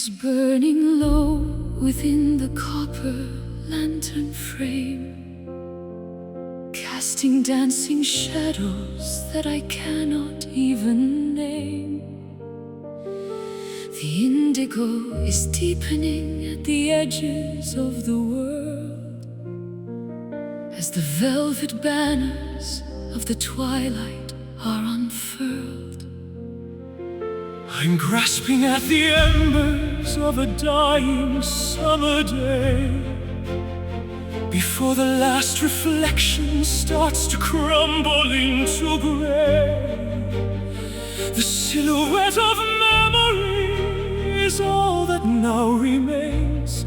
is burning low within the copper lantern frame, casting dancing shadows that I cannot even name. The indigo is deepening at the edges of the world, as the velvet banners of the twilight are unfurled. I'm grasping at the embers of a dying summer day, before the last reflection starts to crumble into gray. The silhouette of memory is all that now remains,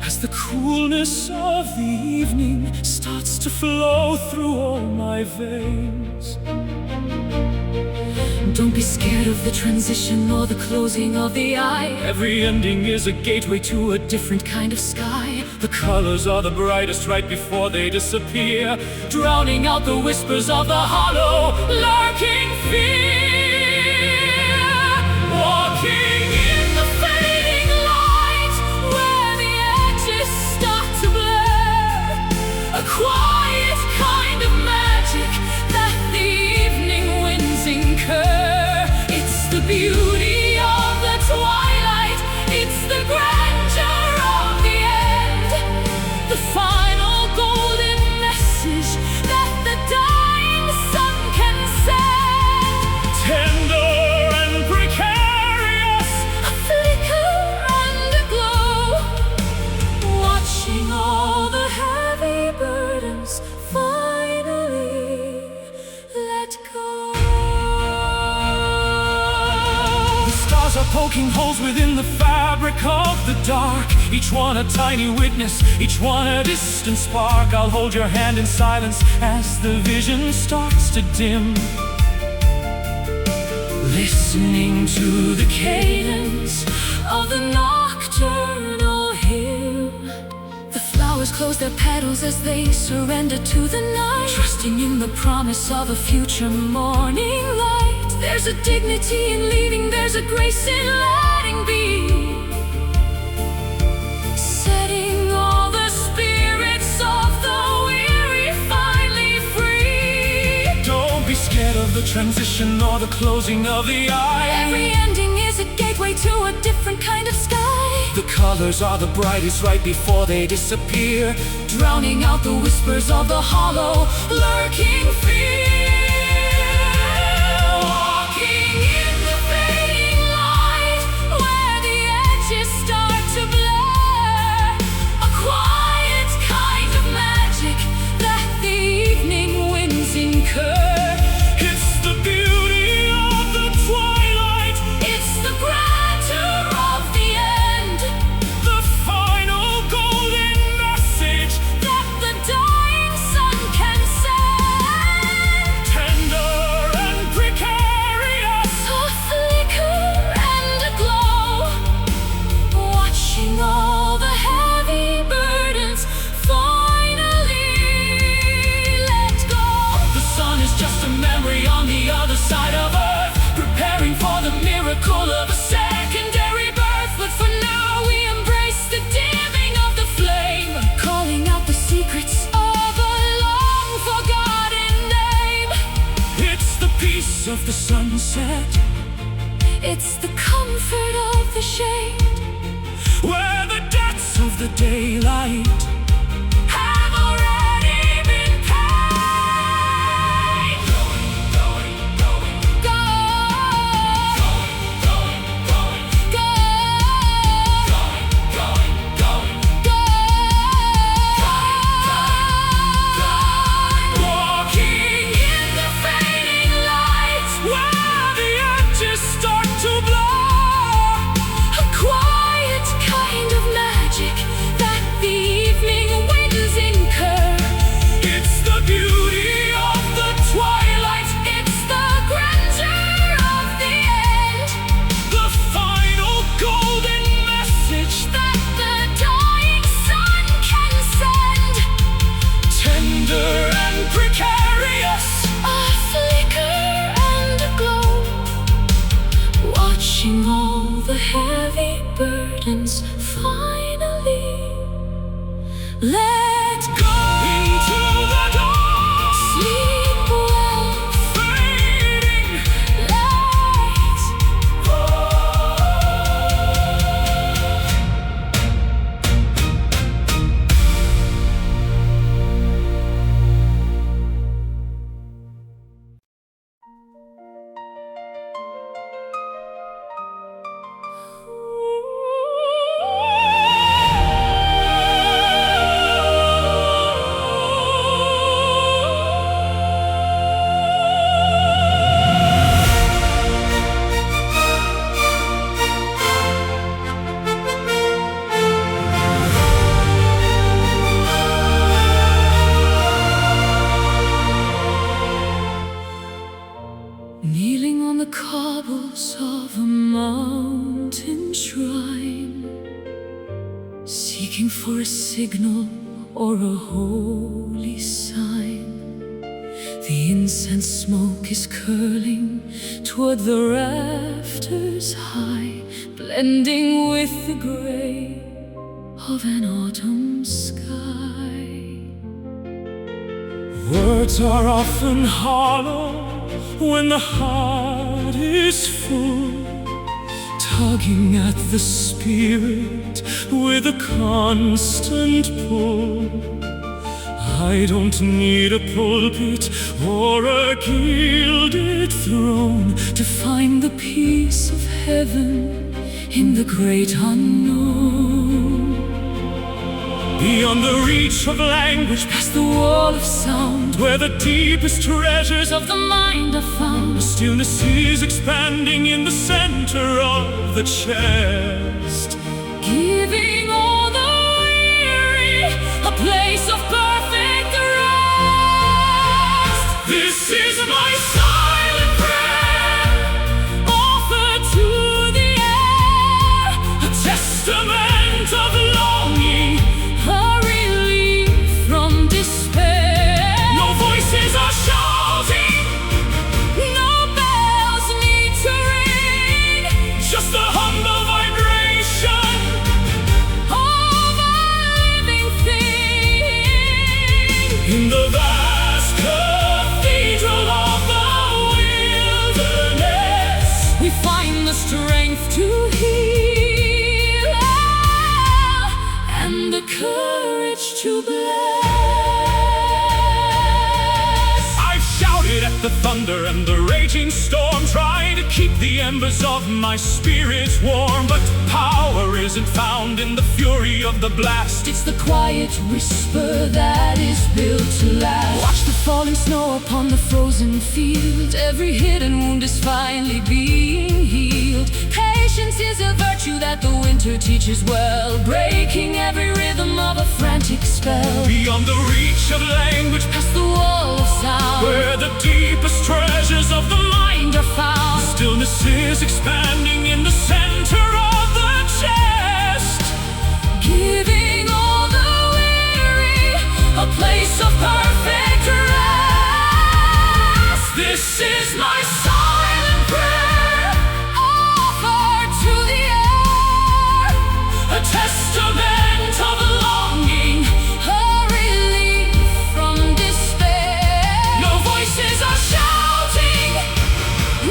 as the coolness of the evening starts to flow through all my veins. Don't be scared of the transition or the closing of the eye. Every ending is a gateway to a different kind of sky. The colors are the brightest right before they disappear, drowning out the whispers of the hollow, lurking fear. Walking in the fading light, where the edges start to blur, a quiet kind of magic that the evening winds incur. The beauty of the twilight, it's the grandeur of the end, the final golden message that the dying sun can send. Tender and precarious, a flicker and a glow, watching all the heavy burdens finally let go. Are poking holes within the fabric of the dark, each one a tiny witness, each one a distant spark. I'll hold your hand in silence as the vision starts to dim, listening to the cadence of the nocturnal hymn. The flowers close their petals as they surrender to the night, trusting in the promise of a future morning light. There's a dignity in leaving, there's a grace in letting be, setting all the spirits of the weary finally free. Don't be scared of the transition or the closing of the eye. Every ending is a gateway to a different kind of sky. The colors are the brightest right before they disappear, drowning out the whispers of the hollow, lurking fear. It's the beauty of the twilight, it's the grandeur of the end, the final golden message that the dying sun can send. Tender and precarious, a flicker and a glow, watching all the heavy burdens just a memory on the other side of Earth, preparing for the miracle of a secondary birth. But for now we embrace the dimming of the flame, calling out the secrets of a long forgotten name. It's the peace of the sunset, it's the comfort of the shade, where the depths of the daylight have already been paid. That the close, finally. Let go into the dark. Sleep well, fading light. Kneeling on the cobbles of a mountain shrine, seeking for a signal or a holy sign. The incense smoke is curling toward the rafters high, blending with the gray of an autumn sky. Words are often hollow when the heart is full, tugging at the spirit with a constant pull. I don't need a pulpit or a gilded throne to find the peace of heaven in the great unknown. Beyond the reach of language, past the wall of sound, where the deepest treasures of the mind are found, the stillness is expanding in the center of the chest, giving all the weary a place of perfect rest. This is my silent prayer, offered to the air, a testament of longing, a relief from despair. No voices are shouting, no bells need to ring, just the humble vibration of a living thing. In the vast cathedral of the wilderness, we find the strength to heal and the courage to bless. I've shouted at the thunder and the raging storm, trying to keep the embers of my spirit warm. But power isn't found in the fury of the blast. It's the quiet whisper that is built to last. Watch the falling snow upon the frozen field. Every hidden wound is finally being healed. Patience is a virtue that the winter teaches well, breaking every rhythm of a frantic spell. Beyond the reach of language, past the wall of sound, where the deepest treasures of the mind are found, the stillness is expanding in the center of the chest, giving all the weary a place of perfect rest. This is my silent prayer, offered to the air, a testament of longing, a relief from despair. No voices are shouting,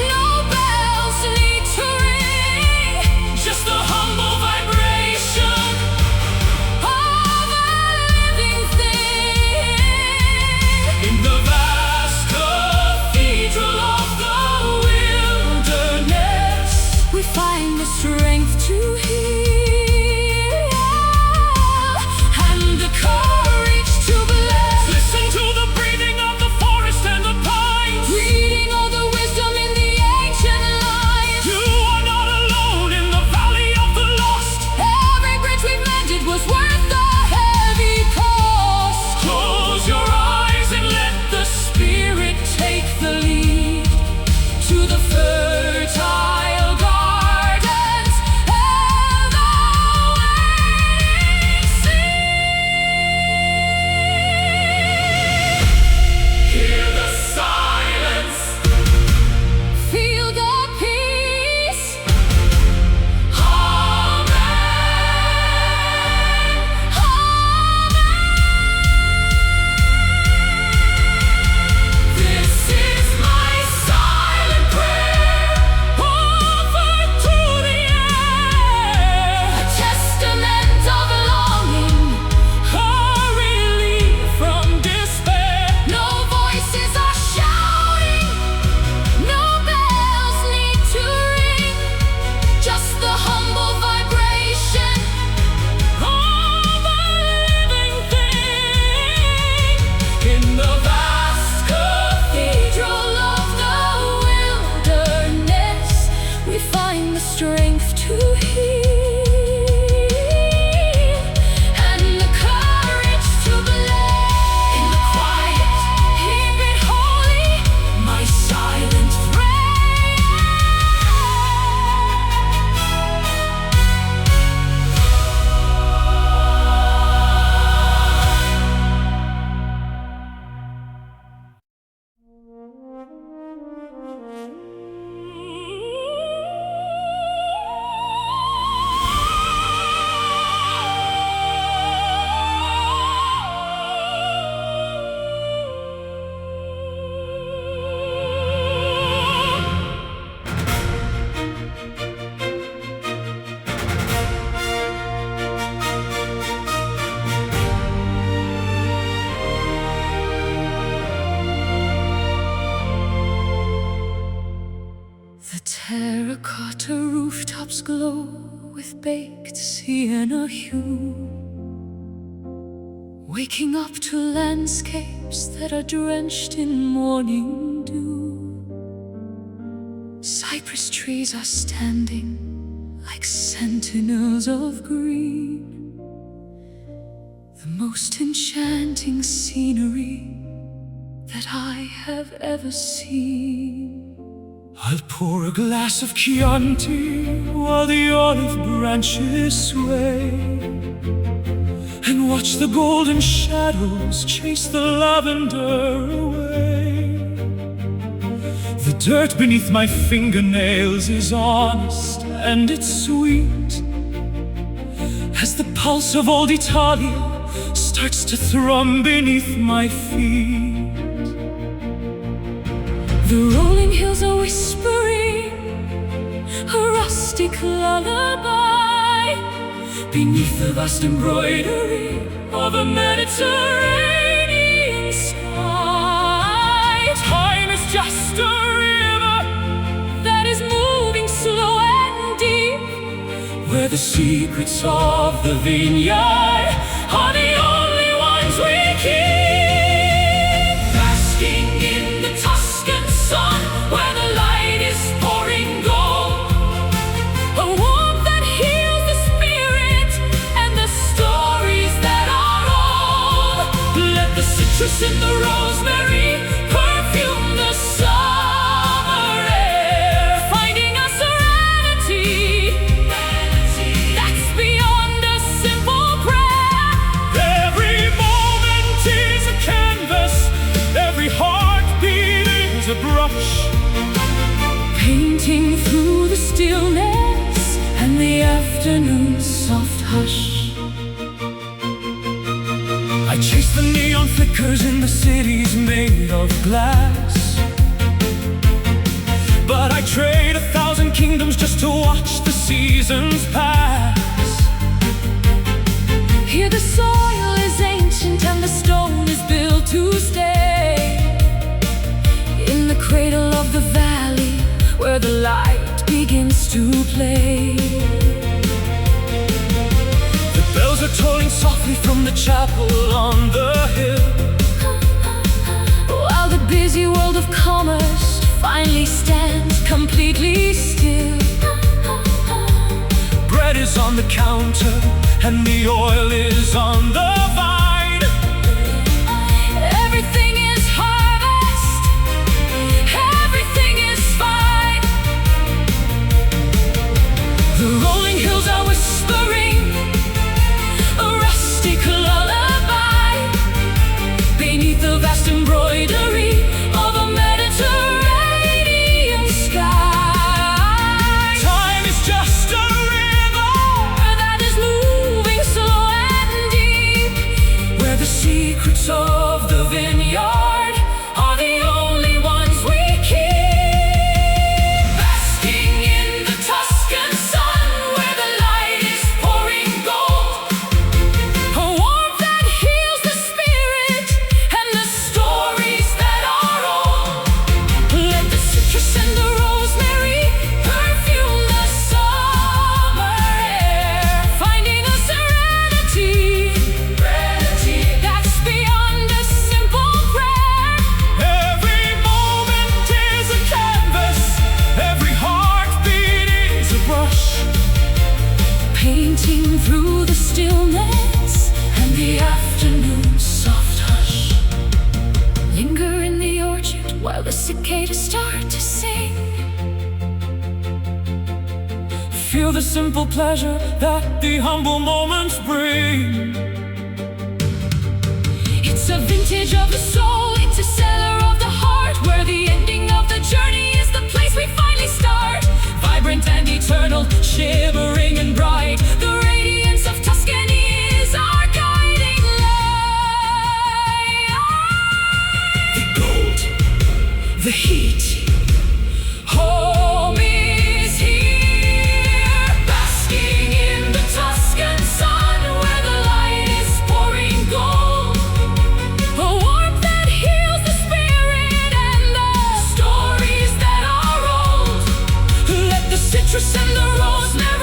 no bells need to ring, just the humble vibration of a living thing. In the vast cathedral fields glow with baked sienna hue, waking up to landscapes that are drenched in morning dew. Cypress trees are standing like sentinels of green, the most enchanting scenery that I have ever seen. I'll pour a glass of Chianti while the olive branches sway, and watch the golden shadows chase the lavender away. The dirt beneath my fingernails is honest and it's sweet, as the pulse of old Italia starts to thrum beneath my feet. The rolling hills are whispering a rustic lullaby beneath the vast embroidery of a Mediterranean sky. Time is just a river that is moving slow and deep, where the secrets of the vineyard are the only ones we keep. Basking in the Tuscan sun, where the light is pouring gold, a warmth that heals the spirit and the stories that are old. Let the citrus and the rosemary perfume the summer air, finding a serenity that's beyond a simple prayer. Every moment is a canvas, every heartbeat is a brush, painting through the stillness and the afternoon's soft hush. I chase the neon flickers in the cities made of glass, but I trade 1,000 kingdoms just to watch the seasons pass. Here the soil is ancient and the stone is built to stay, in the cradle of the valley where the light begins to play. The bells are tolling softly from the chapel on the hill, while the busy world of commerce finally stands completely still. Bread is on the counter and the oil is on the vine. Everything is harvest, everything is fine. The rolling hills are whispering a rustic lullaby beneath the vast embroidery of a Mediterranean sky. Time is just a river that is moving slow and deep, where the secrets of the vineyard are the only ones we keep. Basking in the Tuscan sun, where the light is pouring gold, a warmth that heals the spirit and the stories that are old. Let the citrus and the rosemary perfume the summer air, finding a serenity that's beyond a simple prayer. Every moment is a canvas, every heartbeat is a brush, painting through the stillness and the afternoon's soft hush. Linger in the orchard while the cicadas start to sing. Feel the simple pleasure that the humble moments bring. It's a vintage of the soul, it's a cellar of the heart, where the ending of the journey is the place we finally start. Vibrant and eternal, shimmering and bright, the radiance of Tuscany is our guiding light. The gold, the heat, home is here. Basking in the Tuscan sun, where the light is pouring gold, a warmth that heals the spirit and the stories that are old. Let the citrus and the rosemary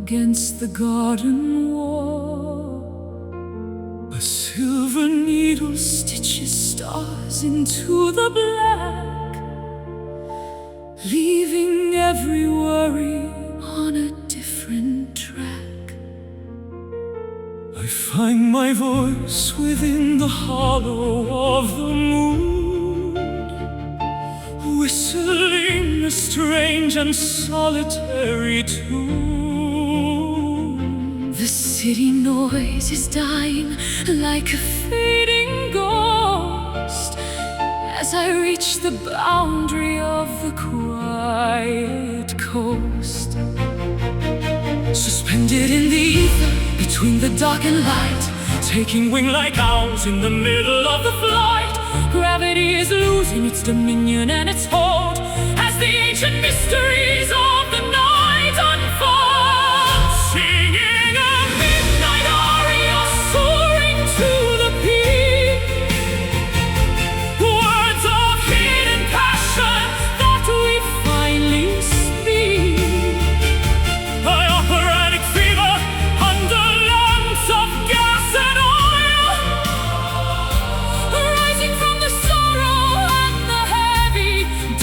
against the garden wall. A silver needle stitches stars into the black, leaving every worry on a different track. I find my voice within the hollow of the moon, whistling a strange and solitary tune. The city noise is dying like a fading ghost as I reach the boundary of the quiet coast. Suspended in the ether between the dark and light, taking wing like owls in the middle of the flight. Gravity is losing its dominion and its hold as the ancient mysteries of the night unfold. Singing a midnight aria, soaring to the peak, words of hidden passion that we finally speak. An operatic fever under lamps of gas and oil, rising from the sorrow and the heavy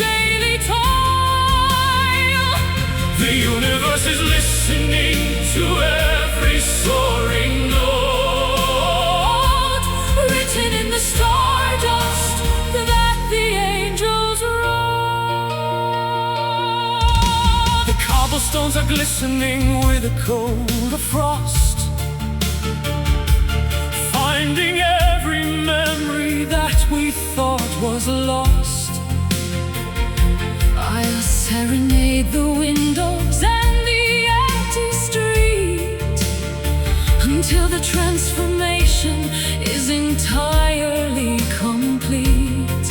daily toil. The universe is listening to every soaring note, written in the stardust that the angels wrote. The cobblestones are glistening with a coat of frost, finding every memory that we thought was lost. I'll serenade the windows and the empty street until the transformation is entirely complete.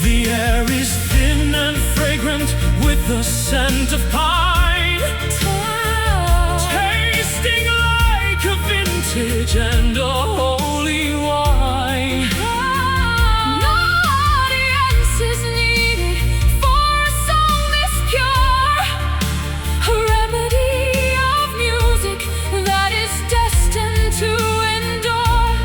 The air is thin and fragrant with the scent of pine, tasting like a vintage and a holy wine. No audience is needed for a song this pure, a remedy of music that is destined to endure.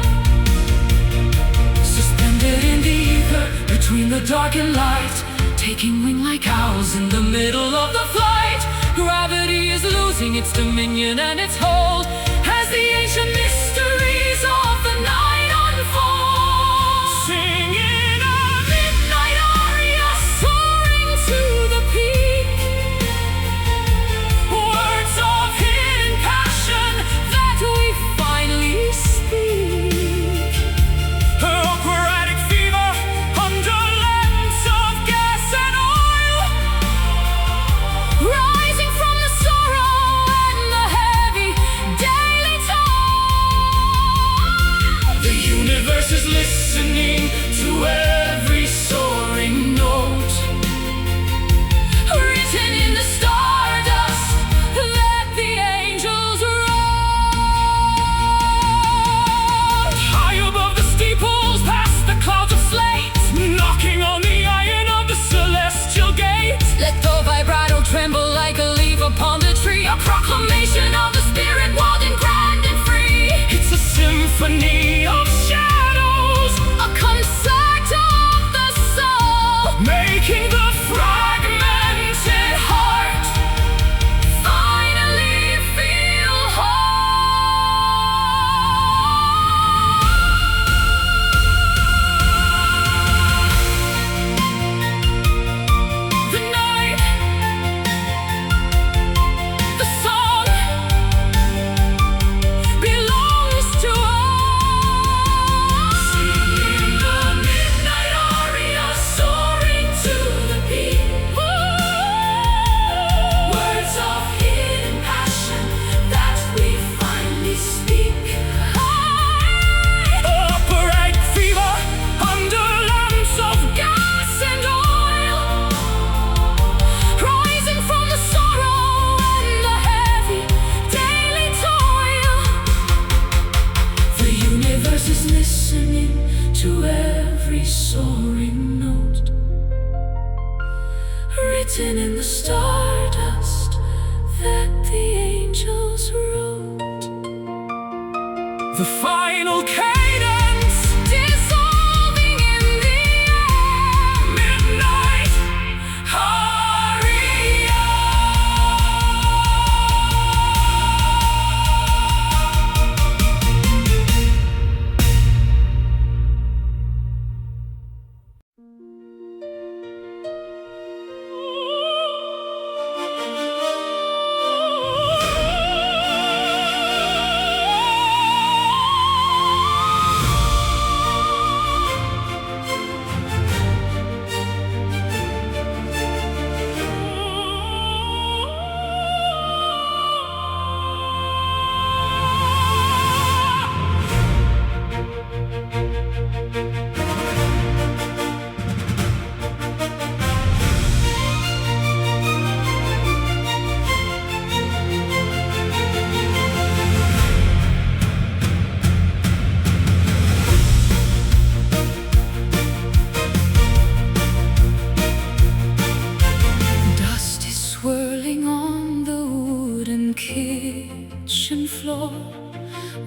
Suspended in the ether between the dark and light, taking wing like owls in the middle of the flight. Gravity is losing its dominion and its hold as the ancient mysteries of the night unfold. Singing a midnight aria, soaring to the peak, words of hidden passion that we finally speak. Operatic fever under lamps of gas and oil, rising from the sorrow and the heavy day. The final cadence dissolving in the air. Midnight aria.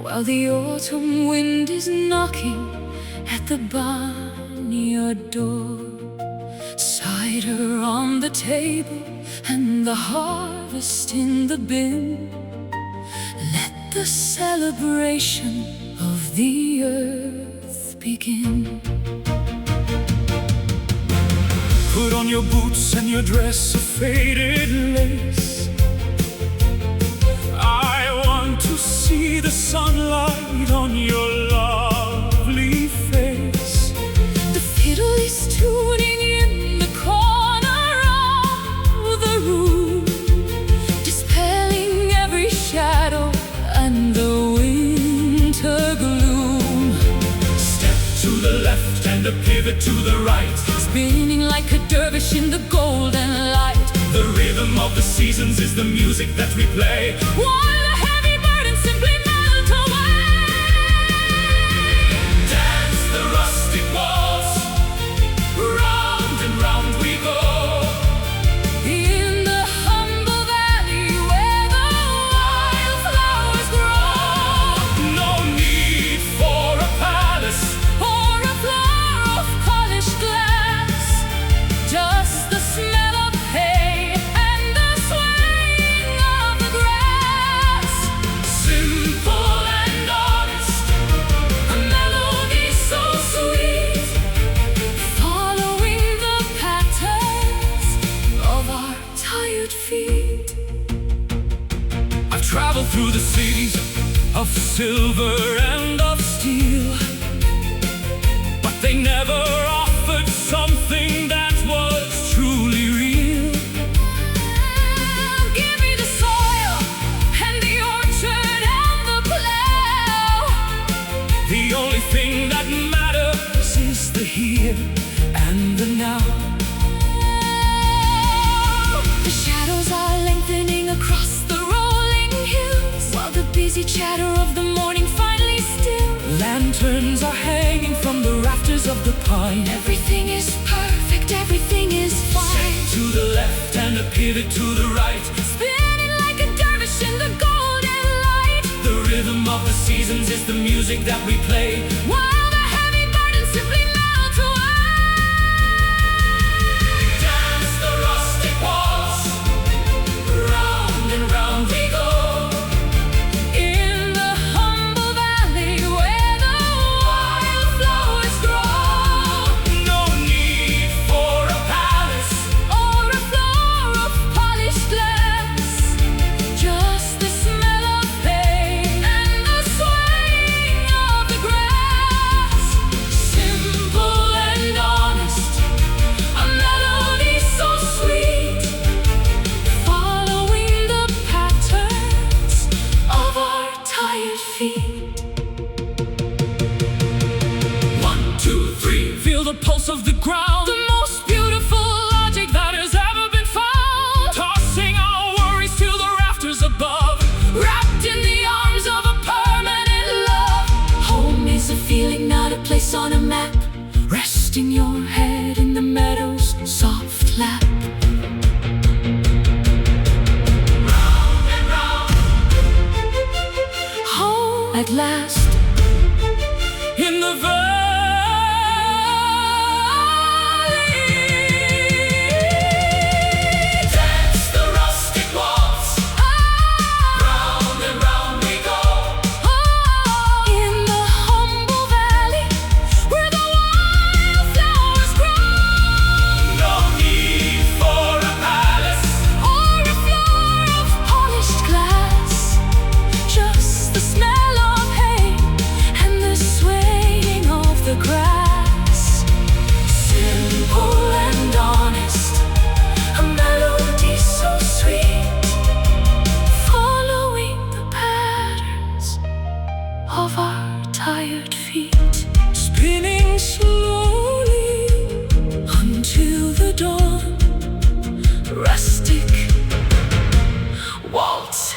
While the autumn wind is knocking at the barnyard door. Cider on the table and the harvest in the bin. Let the celebration of the earth begin. Put on your boots and your dress of faded lace. I want to see the sunlight on your lovely face. The fiddle is tuning in the corner of the room, dispelling every shadow and the winter gloom. Step to the left and a pivot to the right, spinning like a dervish in the golden light. The rhythm of the seasons is the music that we play. While the heavy burdens simply melt away. Dance the rustic waltz, round and round we go. In the humble valley where the wildflowers grow. No need for a palace or a floor of polished glass. Just the smell of hay and the swaying of the grass. Simple and honest, a melody so sweet, following the patterns of our tired feet. I've traveled through the cities of silver and of steel, but they never offered something that was truly real. Give me the soil and the orchard and the plow. The only thing that matters is the here and the now. The shadows are lengthening across the rolling hills, while the busy chatter of the morning finally stills. Lanterns are hanging from the rafters of the pine. Everything is perfect, everything is fine. Step to the left and a pivot to the right, spinning like a dervish in the golden light. The rhythm of the seasons is the music that we play. While the heavy burdens simply melt away. Dance the rustic waltz, round and round we go. In the humble valley where the wildflowers grow. No need for a palace or a floor of polished glass. Just the smell of hay and the swaying of the grass. Simple and honest, a melody so sweet, following the patterns of our tired feet. 1, 2, 3. Feel the pulse of the ground. The most beautiful logic that has ever been found. Tossing our worries to the rafters above, wrapped in the arms of a permanent love. Home is a feeling, not a place on a map. Resting your head in the meadow's soft lap. Round and round. Home at last. the valley. Dance the rustic waltz, round and round we go. In the humble valley where the wildflowers grow. No need for a palace or a floor of polished glass, just the smell of hay and the swaying of the grass. Simple and honest, a melody so sweet, following the patterns of our tired feet. Spinning slowly until the dawn, rustic waltz.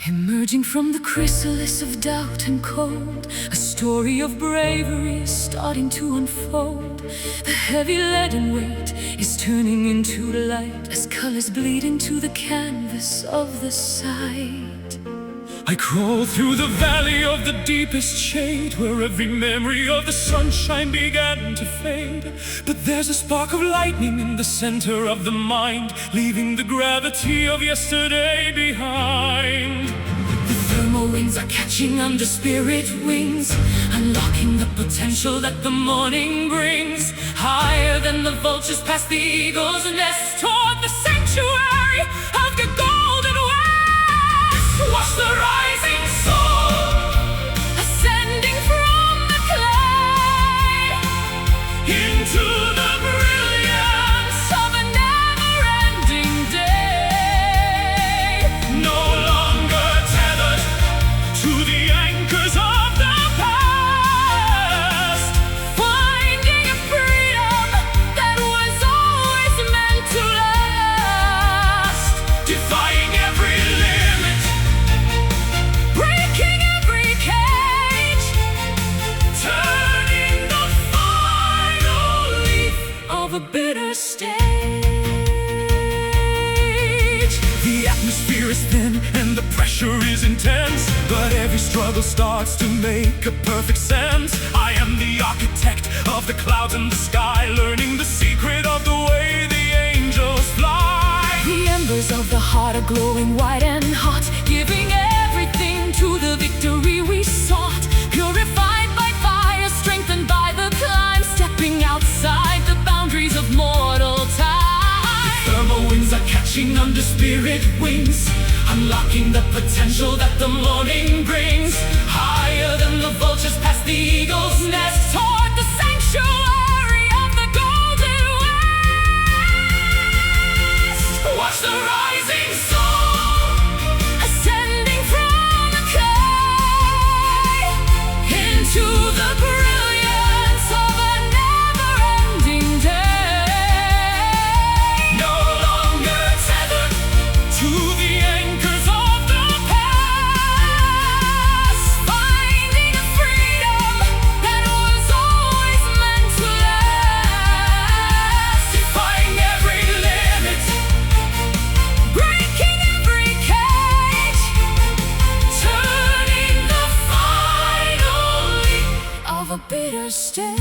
Emerging from the chrysalis of doubt and cold, a story of bravery is starting to unfold. The heavy leaden weight is turning into light as colors bleed into the canvas of the sight. I crawl through the valley of the deepest shade, where every memory of the sunshine began to fade. But there's a spark of lightning in the center of the mind, leaving the gravity of yesterday behind. The thermal winds are catching under spirit wings, unlocking the potential that the morning brings. Higher than the vultures past the eagle's nest, toward the sanctuary of the golden west. Watch the rising soul ascending from the clay into the brilliance of a never-ending day. No longer tethered to the anchors of the past, finding a freedom that was always meant to last. Defying every limit, breaking every cage, turning the final leaf of a bitter stage. The atmosphere is thin and the pressure is intense, but every struggle starts to make a perfect sense. I am the architect of the clouds and the sky, learning the secret of the way the angels fly. The embers of the heart are glowing white and hot, giving everything to the victory we sought. Purified by fire, strengthened by the climb, stepping outside the boundaries of mortal time. The thermal winds are catching under spirit wings, unlocking the potential that the morning brings. Higher than the vultures past the eagle's nest, toward the sanctuary of the golden west. Watch the rising soul ascending from the clay into the brilliance of a never-ending day. No longer tethered to the anchors of the past, finding a freedom that was always meant to last. Defying every limit, breaking every cage, turning the final leaf of a bitter stage.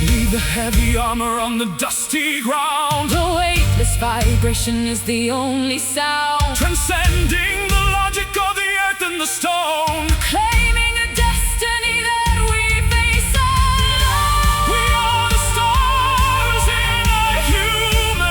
Leave the heavy armor on the dusty ground. The weightless vibration is the only sound, transcending the logic of the earth and the stone. Claiming a destiny that we face alone. We are the stars in a human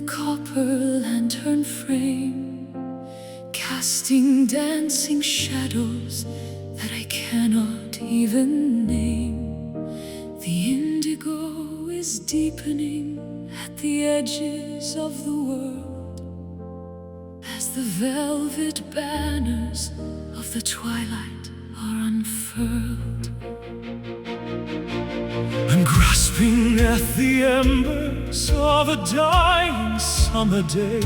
copper lantern frame, casting dancing shadows that I cannot even name. The indigo is deepening at the edges of the world as the velvet banners of the twilight are unfurled. I'm grasping at the embers of a dying summer day,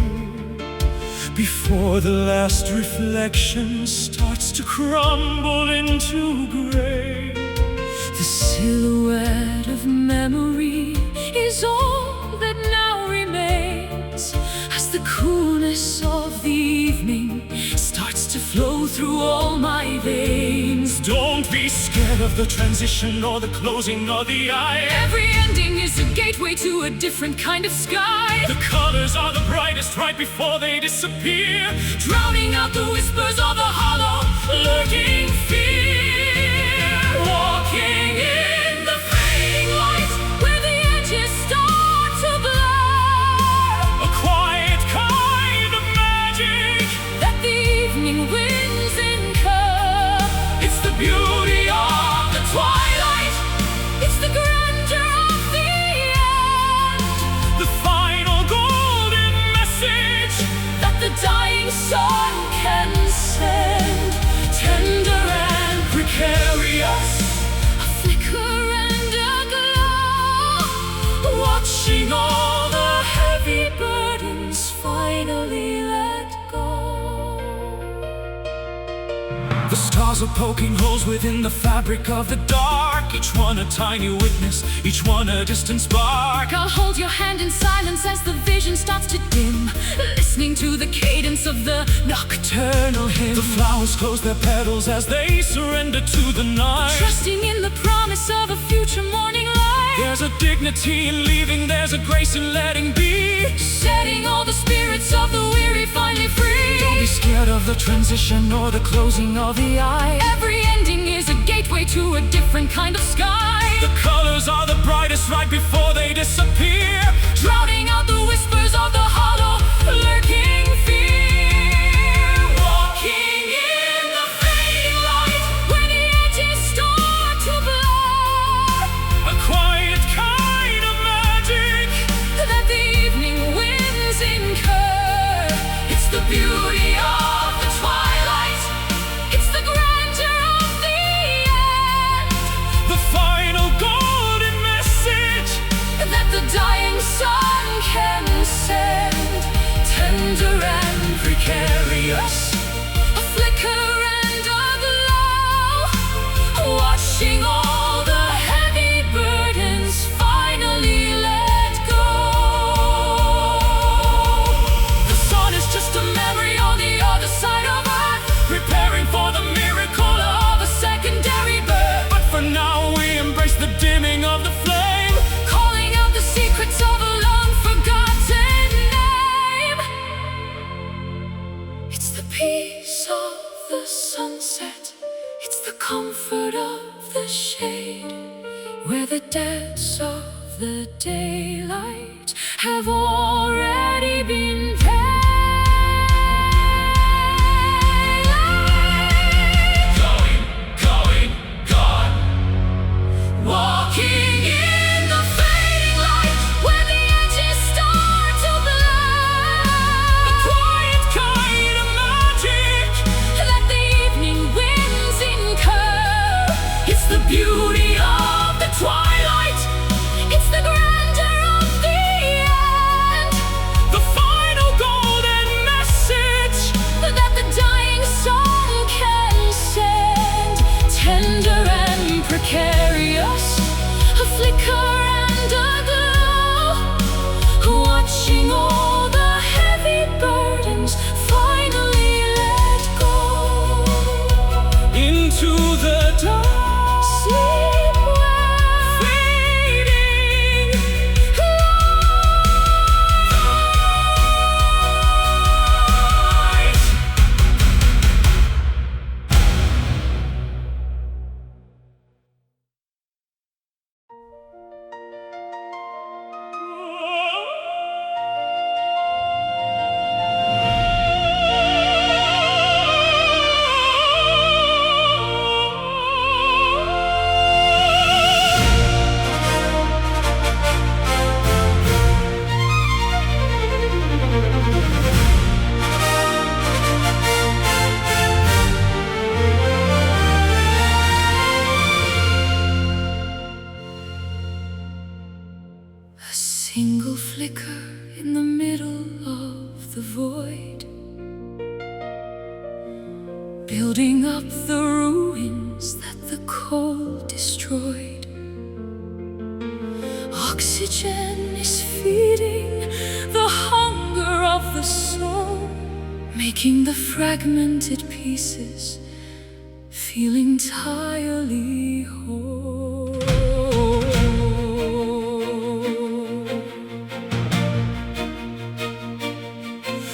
before the last reflection starts to crumble into gray. The silhouette of memory is all that now remains, as the coolness of the evening starts to flow through all my veins. Don't be scared of the transition or the closing of the eye. Every ending is a gateway to a different kind of sky. The colors are the brightest right before they disappear, drowning out the whispers of the hollow, lurking fear. Walking in the fading light, where the edges start to blur, a quiet kind of magic that the evening winds incur. It's the beauty of the twilight, it's the grandeur of the end, the final golden message that the dying sun can send. Tender and precarious, a flicker and a glow, watching all the heavy burdens finally let go. The stars are poking holes within the fabric of the dark, each one a tiny witness, each one a distant spark. I'll hold your hand in silence as the vision starts to dim, listening to the cadence of the nocturnal hymn. The flowers close their petals as they surrender to the night, trusting in the promise of a future morning light. There's a dignity in leaving, there's a grace in letting be, setting all the spirits of the weary finally free. Don't be scared of the transition or the closing of the eye. Every ending is a gateway to a different kind of sky. The colors are the brightest right before they disappear, drowning out the whispers of the hollow, lurking fear. Walking in the fading light, where the edges start to blur, a quiet kind of magic that the evening winds incur. It's the beauty of the twilight, it's the grandeur of the end, the final golden message that the dying sun can send. Tender and precarious, a flicker and a glow, watching all the heavy burdens finally let go. The sun is just a memory on the other side of earth, preparing for the miracle of a secondary birth. But for now we embrace the dimming of the flame, calling out the secrets of a long-forgotten name. It's the peace of the sunset, it's the comfort of the shade, where the debts of the daylight have already been paid. Gone. Walking in the fading light, where the edges start to blur, a quiet kind of magic that the evening winds incur. It's the beauty of the twilight, it's the grandeur of the end, the final golden message that the dying sun can send. Tender and precarious, a flicker and a glow, watching all the heavy burdens finally let go. Into the dark, sleep well, fading light. breaking the fragmented pieces, feel entirely whole.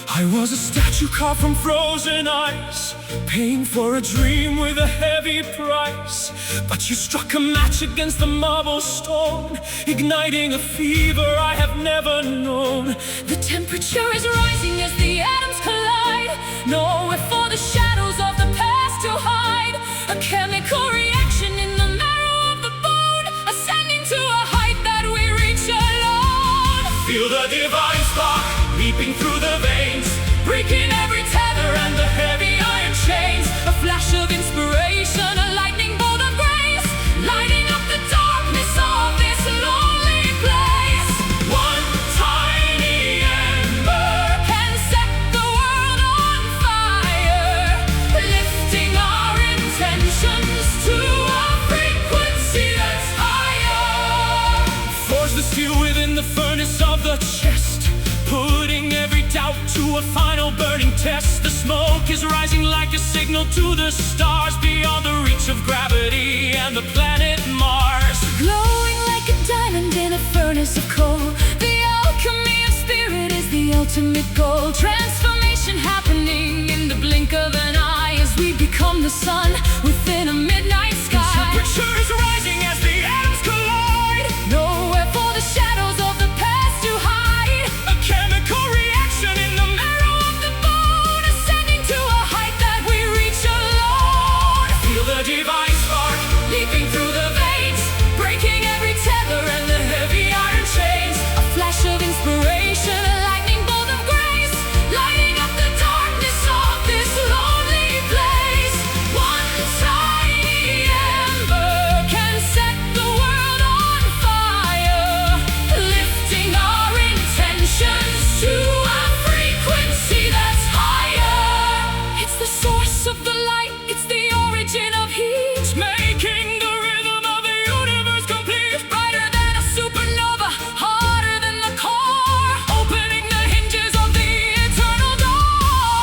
I was a statue carved from frozen ice, paying for a dream with a heavy price. But you struck a match against the marble stone, igniting a fever I have never known. The temperature is rising as the atoms collide, nowhere for the shadows of the past to hide. A chemical reaction in the marrow of the bone, ascending to a height that we reach alone. Feel the divine spark leaping through the veins, breaking every tether and the heavy iron chains. A flash of inspiration, a lightning bolt of grace, lighting up the darkness of this lonely place. One tiny ember can set the world on fire, lifting our intentions to a frequency that's higher. Forge the steel within the furnace of the chest, putting every doubt to a final burning test. The smoke is rising like a signal to the stars, beyond the reach of gravity and the planet Mars. Glowing like a diamond in a furnace of coal, the alchemy of spirit is the ultimate goal. Transformation happening in the blink of an eye, as we become the sun within a midnight sky. Temperature is rising as the atoms collide, nowhere for the shadows of the past to hide. A chemical reaction in the marrow of the bone, ascending to a height that we reach alone. Feel the divine spark leaping through the veins, breaking every tether and the heavy iron chains. A flash of inspiration, a lightning bolt of grace, lighting up the darkness of this lonely place. One tiny ember can set the world on fire, lifting our intentions to a frequency that's higher. It's the source of the light, it's the origin of heat, making the rhythm of the universe complete. Brighter than a supernova, harder than the core, opening the hinges of the eternal door.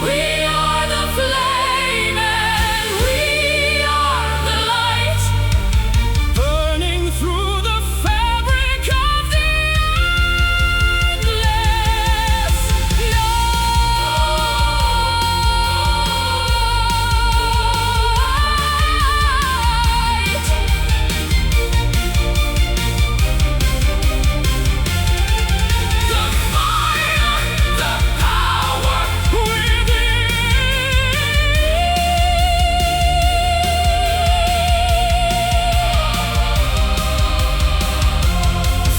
We are the flame and we are the light, burning through the fabric of the endless night. The fire, the power within.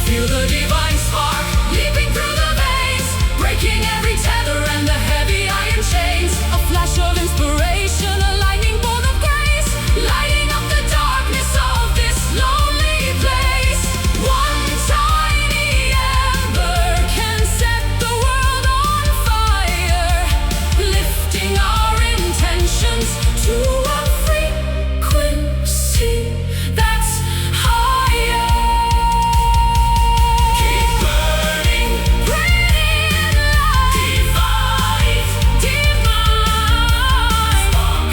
Feel the divine spark leaping through the veins, breaking every tether and the heavy iron chains. A flash of inspiration, a lightning bolt of grace, lighting up the darkness of this lonely place. One tiny ember can set the world on fire, lifting our intentions to a frequency that's higher. Keep burning, bringing light, divine, divine spark.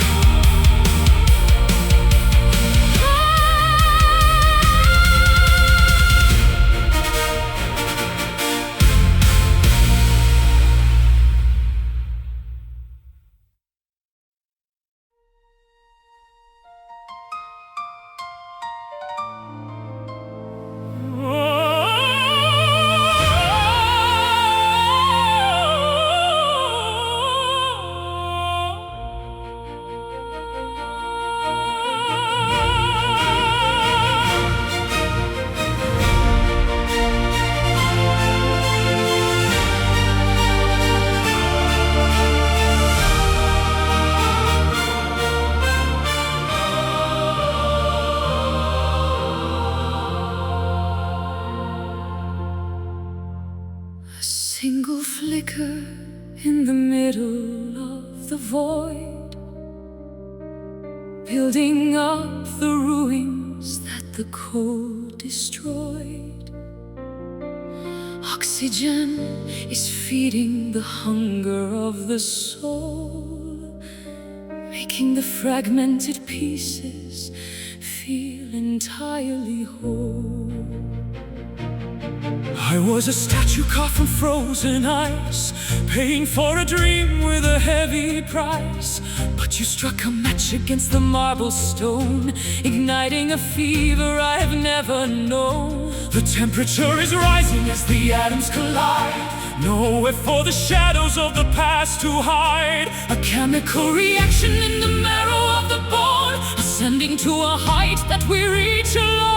A single flicker in the middle of the void, building up the ruins that the cold destroyed. Oxygen is feeding the hunger of the soul, making the fragmented pieces feel entirely whole. I was a statue carved from frozen ice, paying for a dream with a heavy price. But you struck a match against the marble stone, igniting a fever I have never known. The temperature is rising as the atoms collide, nowhere for the shadows of the past to hide. A chemical reaction in the marrow of the bone, ascending to a height that we reach alone.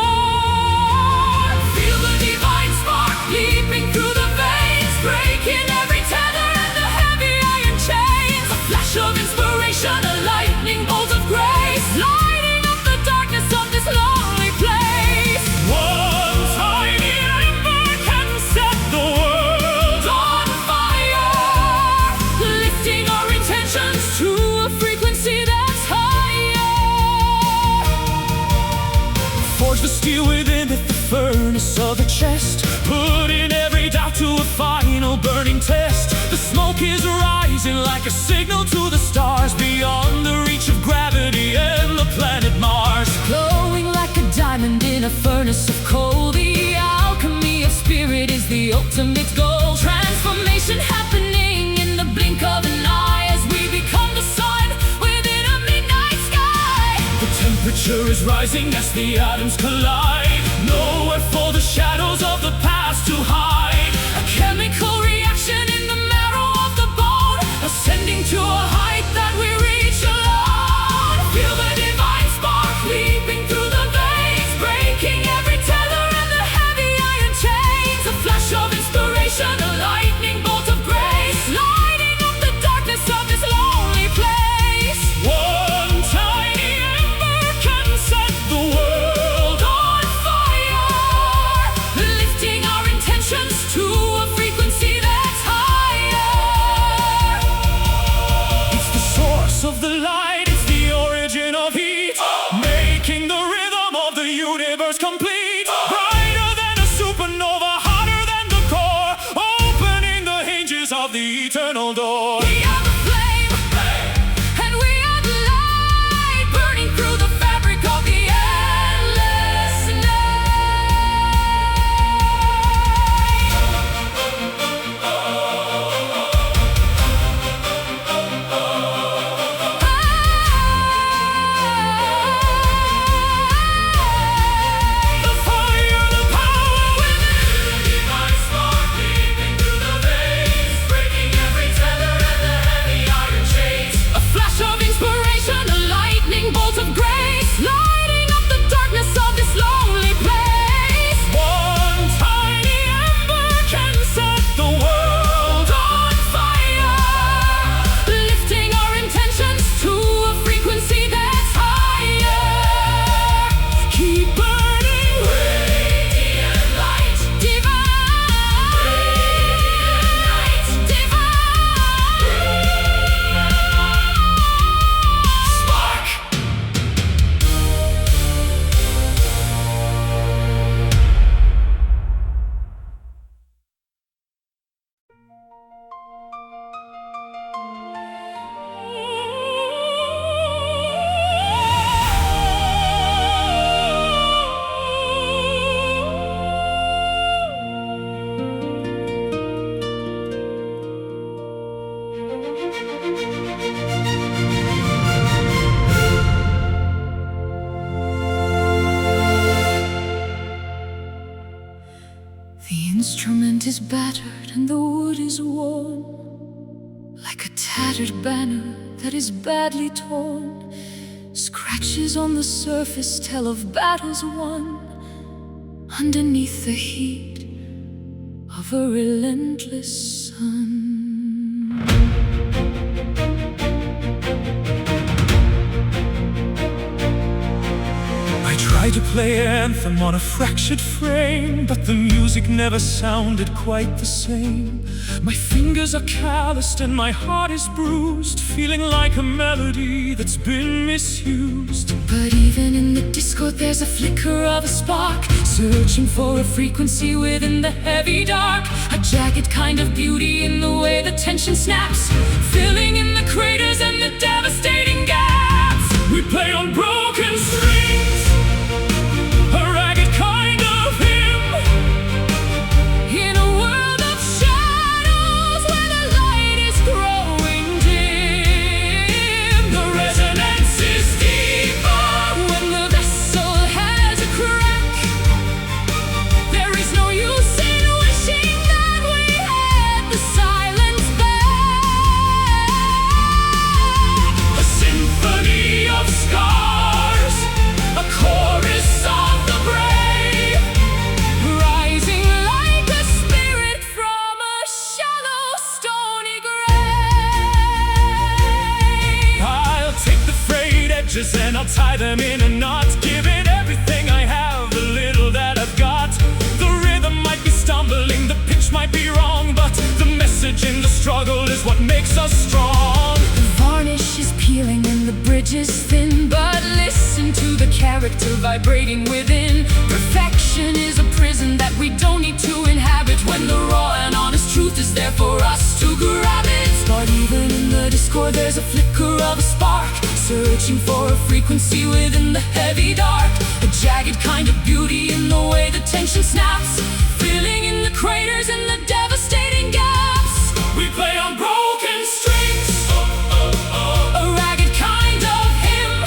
Feel the divine spark leaping through the veins, breaking every tether and the heavy iron chains. A flash of inspiration, a lightning bolt of grace, lighting up the darkness of this lonely place. One tiny ember can set the world on fire, lifting our intentions to a frequency that's higher. Forge the steel within it, the furnace of a chest, putting every doubt to a final burning test. The smoke is rising like a signal to the stars, beyond the reach of gravity and the planet Mars. Glowing like a diamond in a furnace of coal, the alchemy of spirit is the ultimate goal. Transformation happening in the blink of an eye, as we become the sun within a midnight sky. The temperature is rising as the atoms collide, nowhere for the shadows of the past to hide. A chemical reaction in the marrow of the bone, ascending to a height that we reach alone. Feel the divine spark leaping through the veins, breaking every tether and the heavy iron chains. A flash of inspiration, a lightning bolt of grace, lighting up the darkness of this lonely place. One tiny ember can set the world on fire, lifting our intentions to a frequency that's higher. It's the source of the light, it's the origin of heat, making the rhythm of the universe complete. Brighter than a supernova, hotter than the core, opening the hinges of the eternal door. We are the flame, and we are the light, burning through the fabric of the endless the fire, the power within, the divine spark leaping through the veins, breaking every tether and the heavy iron chains. A flash of inspiration, a lightning bolt of grace, lighting up the darkness of this lonely place. One tiny ember can set the world on fire, lifting our intentions to a frequency that's higher. Keep burning, radiant light, divine, radiant light, divine spark. The instrument is battered and the wood is worn, like a tattered banner that is badly torn. Scratches on the surface tell of battles won, underneath the heat of a relentless sun. I tried to play anthem on a fractured frame, but the music never sounded quite the same. My fingers are calloused and my heart is bruised, feeling like a melody that's been misused. But even in the disco discord there's a flicker of a spark, searching for a frequency within the heavy dark. A jagged kind of beauty in the way the tension snaps, filling in the craters and the devastating gaps. We play on broken strings, a ragged kind of hymn, in a world of shadows where the light is growing dim. The resonance is deeper when the vessel has a crack. There is no use in wishing that we had the silence back. A symphony of scars, a chorus of the brave, rising like a spirit from a shallow, stony grave. I'll take the frayed edges and I'll tie them in a knot, give it everything I have, the little that I've got. The rhythm might be stumbling, the pitch might be wrong, but the message in the struggle is what makes us strong. The varnish is peeling and the bridge is thin, but listen to the character vibrating within. Perfection is a prison that we don't need to inhabit, when the raw and honest truth is there for us to grab it. But even in the discord there's a flicker of a spark, searching for a frequency within the heavy dark. A jagged kind of beauty in the way the tension snaps, filling in the craters and the devastating gaps. We play on broken strings, a ragged kind of hymn,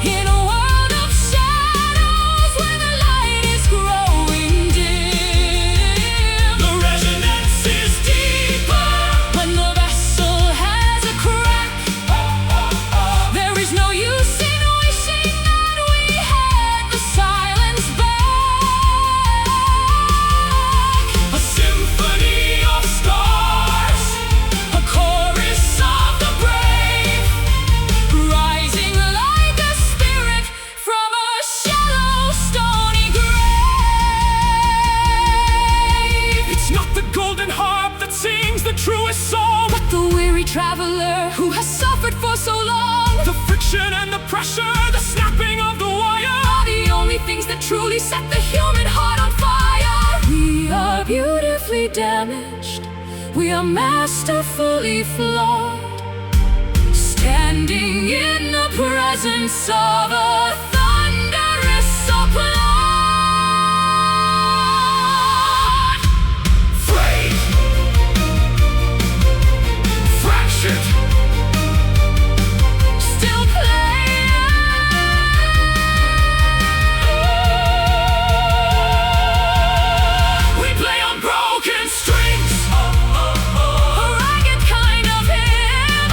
in a world of shadows where the light is growing dim. The resonance is deeper when the vessel has a crack. There is no use in wishing that we had the silence back. A symphony of scars, a chorus of the brave, rising like a spirit from a shallow, stony grave. It's not the golden harp that sings the truest song, but the weary traveler who has suffered for so long. The friction and the pressure, the snapping of the wire, are the only things that truly set the human heart on fire. We are beautifully damaged, we are masterfully flawed, standing in the presence of a thunderous applaud. Frayed, fractured, still playing. We play on broken strings, a ragged kind of hymn,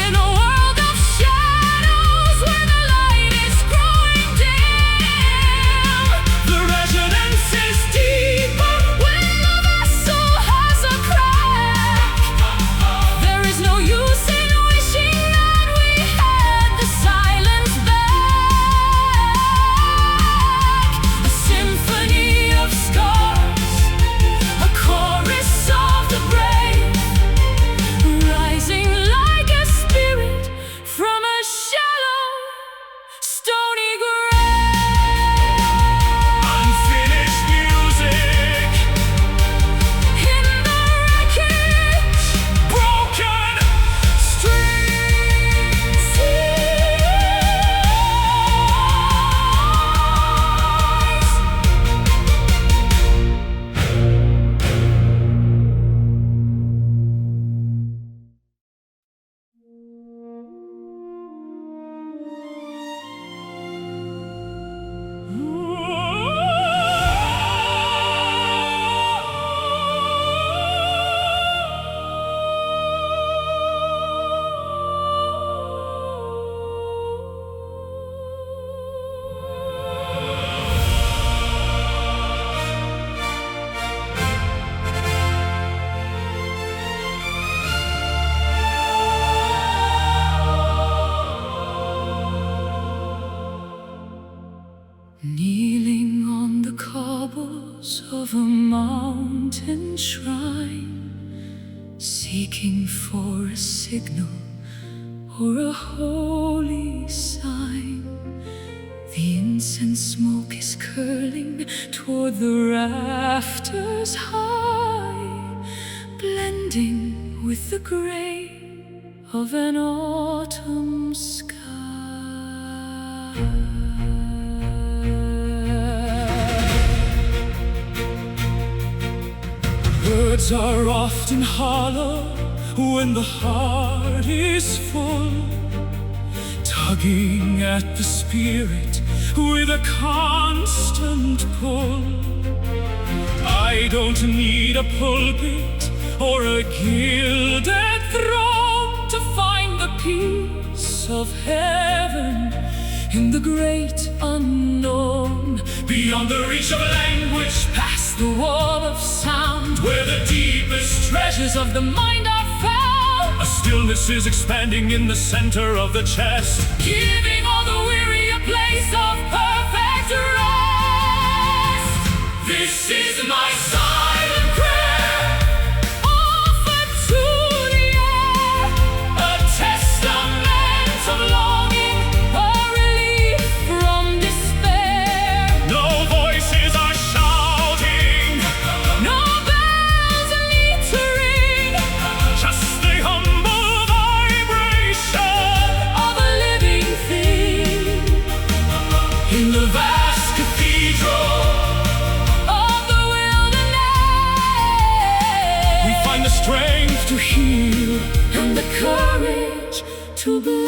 in a world of shadows where the light is growing dim. The resonance is deeper when the vessel has a crack. There is no use in wishing that we had the silence back. A symphony of scars, a chorus of the brave, rising like a spirit from a shallow, stony grave. Unfinished music in the wreckage, broken strings. Kneeling on the cobbles of a mountain shrine, seeking for a signal or a holy sign. and smoke is curling toward the rafters high, blending with the gray of an autumn sky. Words are often hollow when the heart is full, tugging at the spirit with a constant pull. I don't need a pulpit or a gilded throne to find the peace of heaven in the great unknown, beyond the reach of language, past the wall of sound, where the deepest treasures of the mind are found. A stillness is expanding in the center of the chest, giving all the weary a place of perfect rest. This is my silent prayer, offered to the air, a testament of longing, a relief from despair. No voices are shouting, no bells need to ring, just the humble vibration of a living thing. In the vast cathedral of the wilderness, we find the strength to heal and the courage to bless.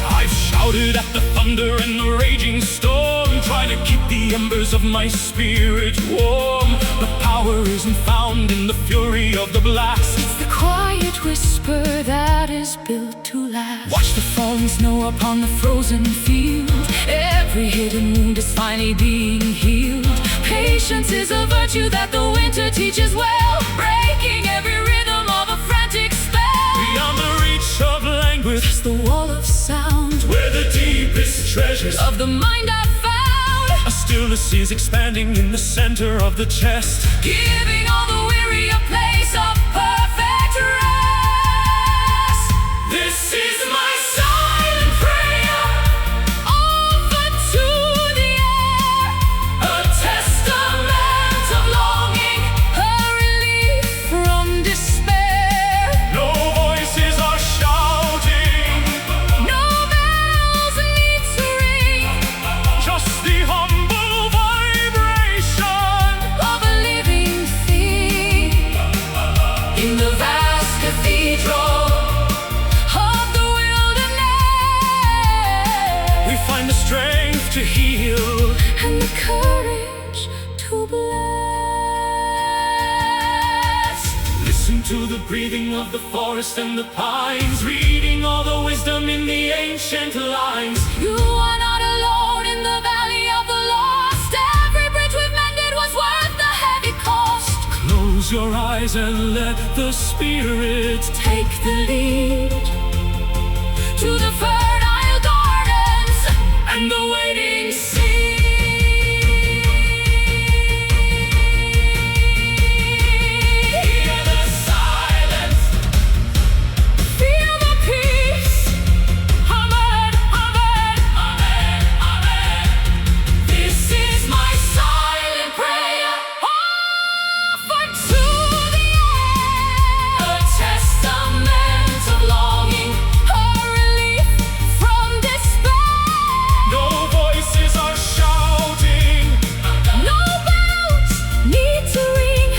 I've shouted at the thunder and the raging storm, trying to keep the embers of my spirit warm. The power isn't found in the fury of the blast, it's the quiet whisper that is built to last. Watch the falling snow upon the frozen field, every hidden wound is finally being healed. Patience is a virtue that the winter teaches well, breaking every rhythm of a frantic spell. Beyond the reach of language, past the wall of sound, where the deepest treasures of the mind are found. A stillness is expanding in the center of the chest, giving all the weary a place of perfect rest. This is my silent prayer, offered to the air, a testament of longing, a relief from despair. No voices are shouting, no bells need to ring, just the humble vibration of a living thing. In the vast cathedral of the wilderness, we find the strength to heal and the courage to bless. Listen to the breathing of the forest and the pines, reading all the wisdom in the ancient lines. You are not alone in the valley of the lost, every bridge we've mended was worth the heavy cost. Close your eyes and let the spirit take the lead to the fertile gardens and the waiting sea. Hear the silence, feel the peace. Amen, amen, amen, amen. This is my silent prayer, offered to the air, a testament of longing, a relief from despair. No voices are shouting, no bells need to ring,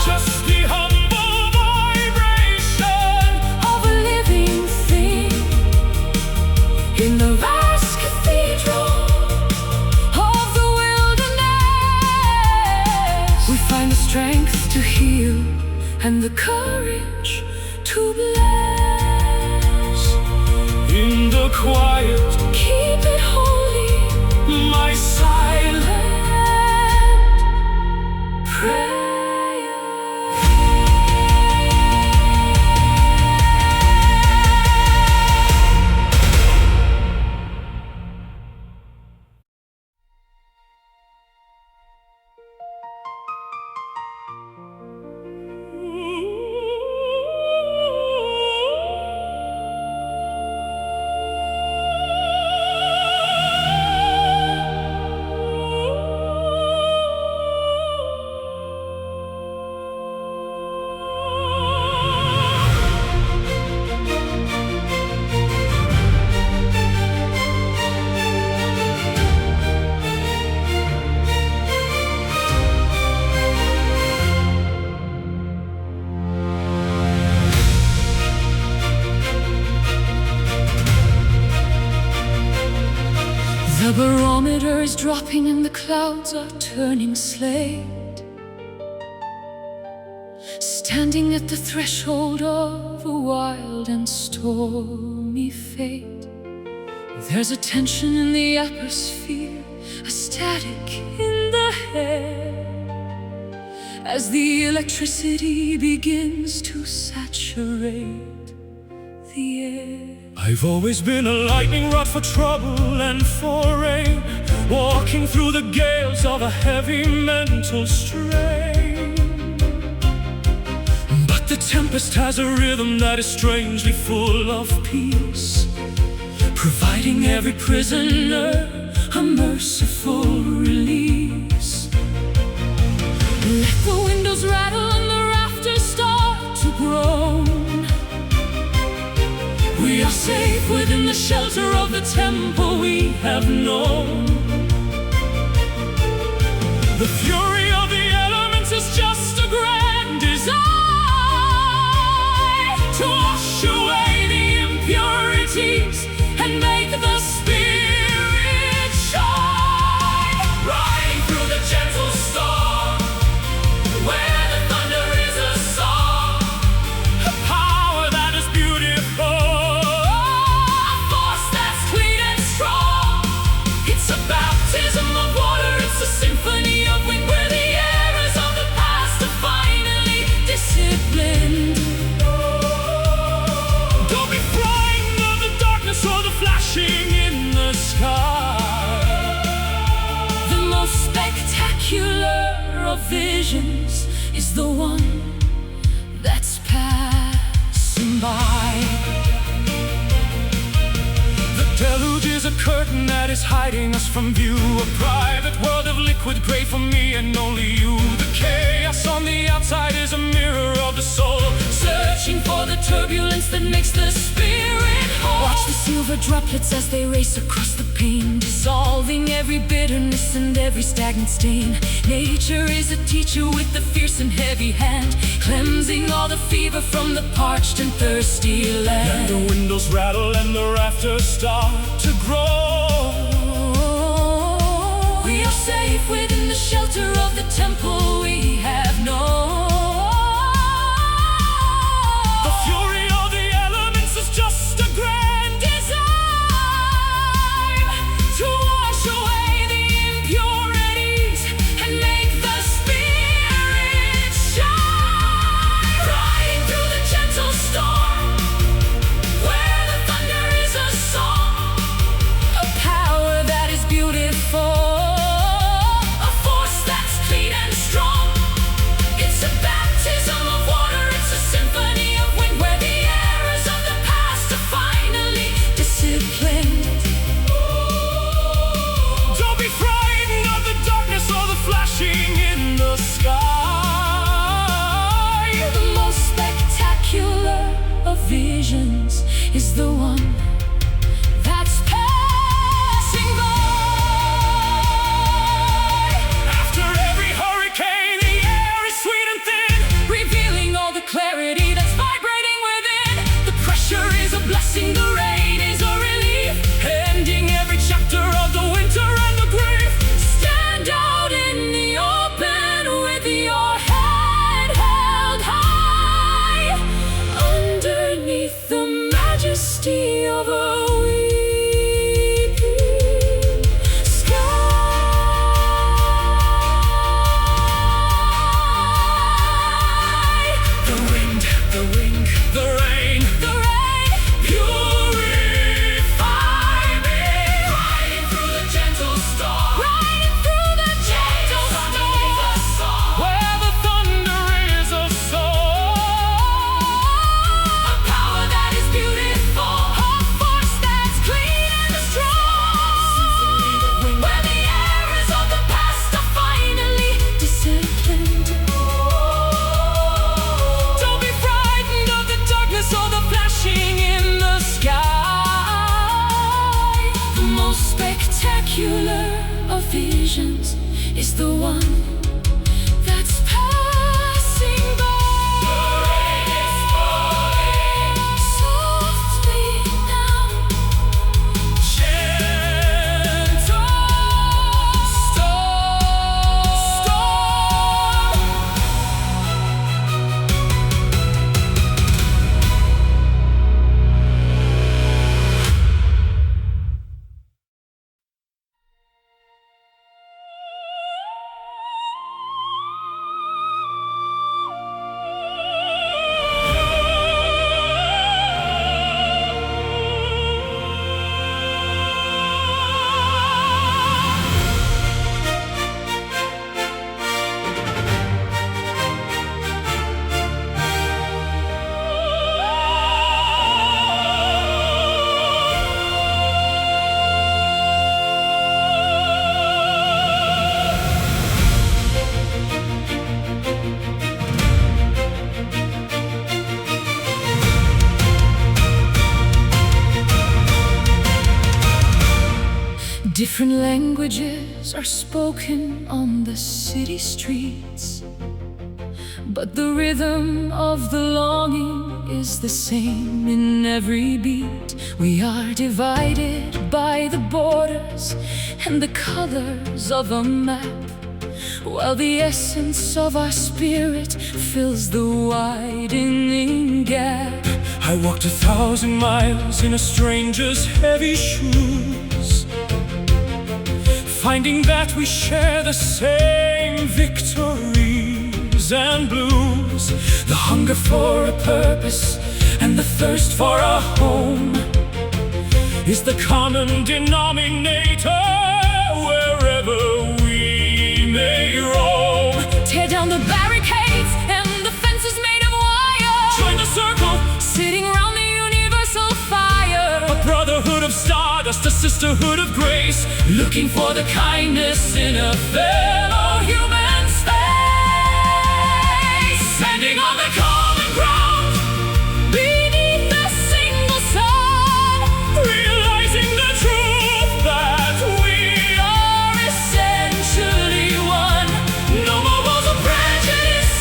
just the humble vibration of a living thing. In the vast cathedral of the wilderness, we find the strength to heal and the courage to bless. In the quiet, keep it holy, my silent prayer. The barometer is dropping and the clouds are turning slate. Standing at the threshold of a wild and stormy fate. There's a tension in the atmosphere, a static in the air, as the electricity begins to saturate the air. I've always been a lightning rod for trouble and for rain, walking through the gales of a heavy mental strain. But the tempest has a rhythm that is strangely full of peace, providing every prisoner a merciful release. Let the windows rattle and the rafters start to groan. We are safe within the shelter of the temple we have known. The fury of the elements is just a grand design to wash away the impurities and make the spirit shine. Riding through the gentle storm, where the thunder is a song, a power that is beautiful, a force that's clean and strong. It's a baptism of water, it's a symphony of wind, where the errors of the past are finally disciplined. Don't be frightened of the darkness or the flashing in the sky. The most spectacular of visions is the one that's passing by. The deluge is a curtain that is hiding us from view, a private world of liquid gray for me and only you. The chaos on the outside is a mirror of the soul, searching for the turbulence that makes the spirit whole. Watch the silver droplets as they race across the pane, dissolving every bitterness and every stagnant stain. Nature is a teacher with a fierce and heavy hand, cleansing all the fever from the parched and thirsty land. And the windows rattle and the rafters start to grow. We are safe within the shelter of the temple we have known. The fury of the elements is just a grand design to wash away the impurities and make the spirit shine. Riding through the gentle storm, where the thunder is a song, a power that is beautiful, a force that's clean and strong. It's a baptism of water, it's a symphony of wind, where the errors of the past are finally disciplined. Don't be frightened of the darkness or the flashing in the sky. The most spectacular of visions is the one that's passing by. After every hurricane, the air is sweet and thin, revealing all the clarity that's vibrating within. The pressure is a blessing, the rain is a relief, ending every chapter of the winter and the grief. Stand out in the open with your head held high, underneath the majesty of a weeping sky. The wind, the wind, the rain, purify me. Riding through the gentle storm, where the thunder is a song, a power that is beautiful, a force that's clean and strong, where the errors of the past are finally disciplined. Don't be frightened of the darkness or the flashing in the sky. The most spectacular of visions is the one that's passing by. The rain is falling softly now, gentle Different languages are spoken on the city streets, but the rhythm of the longing is the same in every beat. We are divided by the borders and the colors of a map, while the essence of our spirit fills the widening gap. I walked 1,000 miles in a stranger's heavy shoes, finding that we share the same victories and blues. The hunger for a purpose and the thirst for a home is the common denominator wherever we may roam. Tear down the barricades and the fences made of wire. Join the circle, sitting round the universal fire. a brotherhood of stardust, a sisterhood of grace, Looking for the kindness in a fellow human space. standing on the common ground, Beneath the single sun, realizing the truth that we are essentially one. no more walls of prejudice,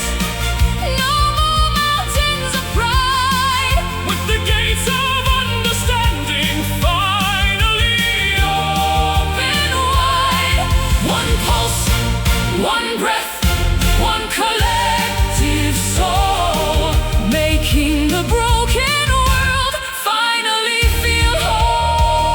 No more mountains of pride. with the gates of understanding finally Open wide. One pulse, one breath, one collective soul, making the broken world finally feel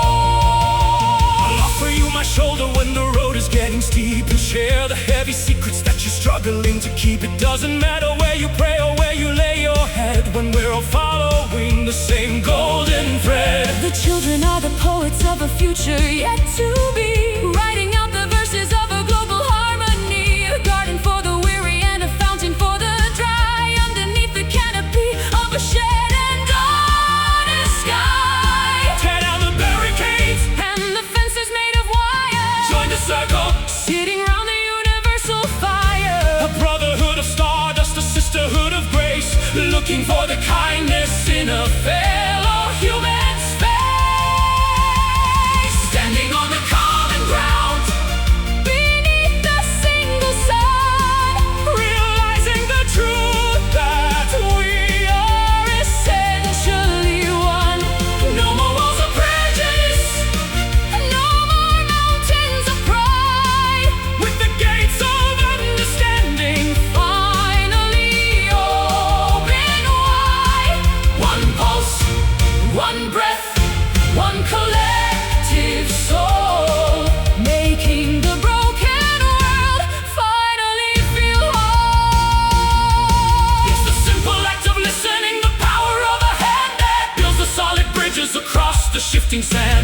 whole. I'll offer you my shoulder when the road is getting steep, and share the heavy secrets that you're struggling to keep. It doesn't matter where you pray or where you lay your head, when we're all following the same golden thread. The children are the poets of a future yet to be, writing out the verses of a global harmony. A garden for the weary and a fountain for the dry, underneath the canopy of a shed and honest sky. Tear down the barricades, And the fences made of wire, join the circle, sitting round the universal fire. a brotherhood of stardust, a sisterhood of grace, looking for the kindness in a fellow human space. Standing on the common ground, Beneath the single sun, realizing the truth that we are essentially one. no more walls of prejudice, No more mountains of pride. with the gates of understanding Finally open wide. one pulse, One breath, one collective soul, making the broken world finally feel whole. It's the simple act of listening, the power of a hand that builds the solid bridges across the shifting sand.